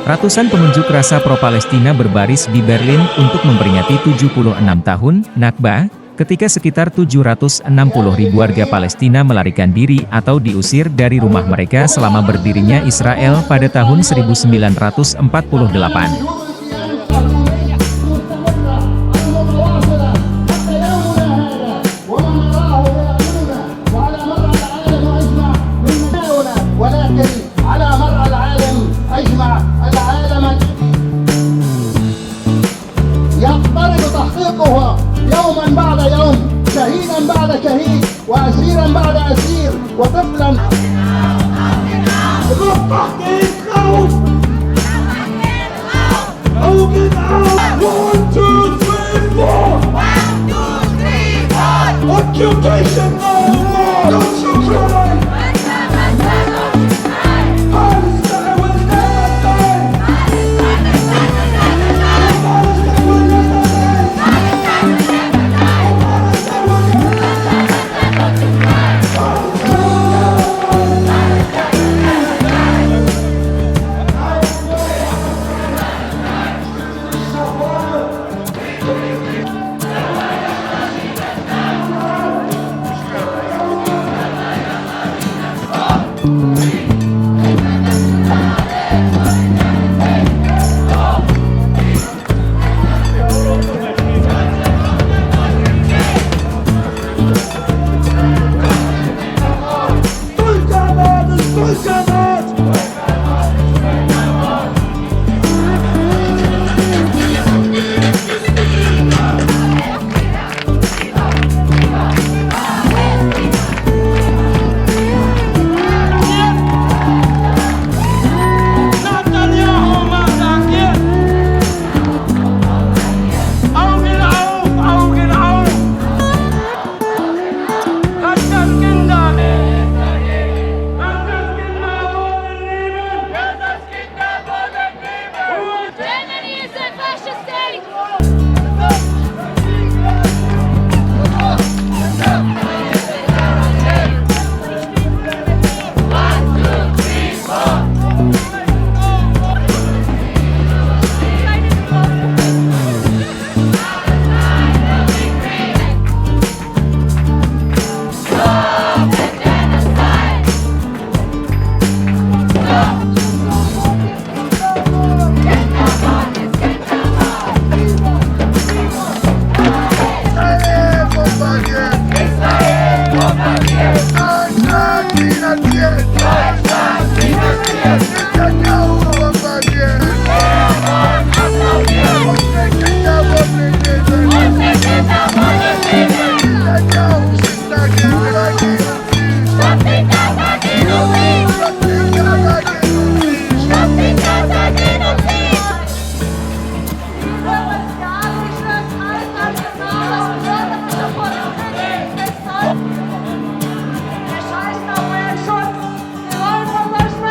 Ratusan pengunjuk rasa pro-Palestina berbaris di Berlin untuk memperingati 76 tahun Nakba, ketika sekitar 760.000 warga Palestina melarikan diri atau diusir dari rumah mereka selama berdirinya Israel pada tahun 1948. يوما بعد يوم شهيدا بعد شهيد وأسيرا بعد أسير وطفلا Occupation no more! Don't you cry! Palestine will never die!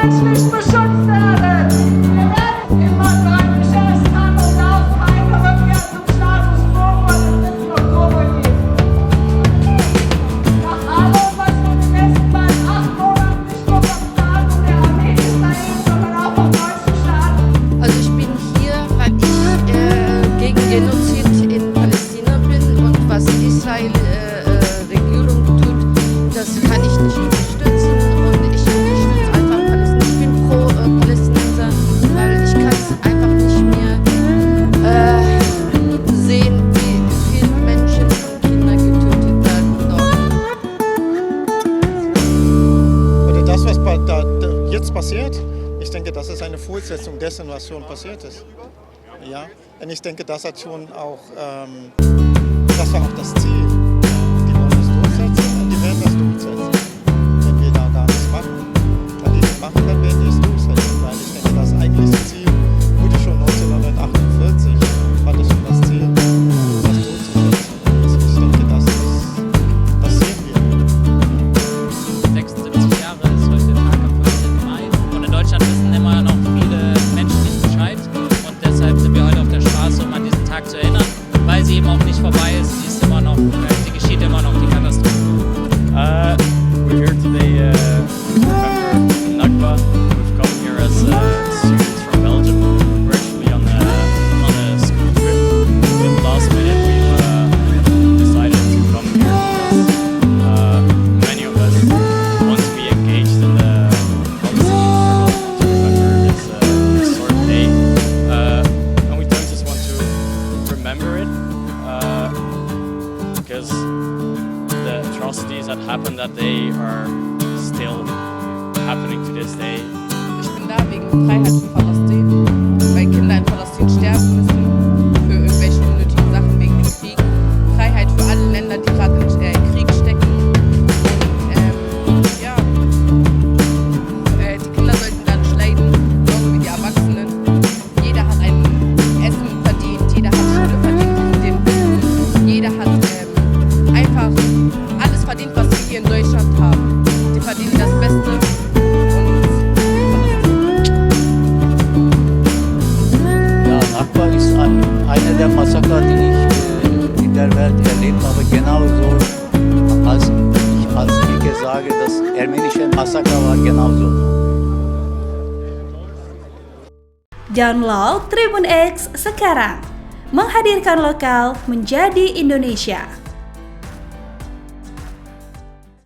Nicht beschützt werden! Immer sagen, Geschäftshandel laufen, eine Rückkehr zum Status quo, was es in Oktober gibt. Nach allem, was wir die letzten seit 8 Monaten nicht nur vom Staat und der Armee Israels, sondern auch vom deutschen Staat. Also ich bin hier, weil ich gegen Genozid in Palästina bin und was Israel Regierung tut, das kann ich nicht unterstützen und ich unterstütze einfach Palästina. Ich bin pro Palästinenser, weil ich kann es einfach nicht mehr sehen, wie viele Menschen und Kinder getötet werden dort. Oder das, was da jetzt passiert, ich denke, das ist eine Fortsetzung dessen, was schon passiert ist. Ja? Und ich denke, das hat schon auch, das war auch das Ziel. Die wollen das durchsetzen und die werden das durchsetzen. Wenn wir da gar nichts machen, wenn die das machen, dann werden die es durchsetzen. Weil ich denke, das eigentliche Ziel wurde schon 1948, war das schon das Ziel, das durchzusetzen. Also ich denke, das sehen wir. 76 Jahre ist heute der Tag am 15. Mai und in Deutschland wissen immer noch viele Menschen nicht Bescheid und deshalb sind wir heute auf der Straße, um an diesen Tag zu erinnern, weil sie eben auch nicht vorbei ist, sie ist immer noch Deutschland haben. Die verdienen das Beste. Ja, Nakba ist einer der Massaker, die ich in der Welt erlebt habe. Genauso als ich sage, das armenische Massaker war genauso. Download Tribun X sekarang, menghadirkan lokal menjadi Indonesia.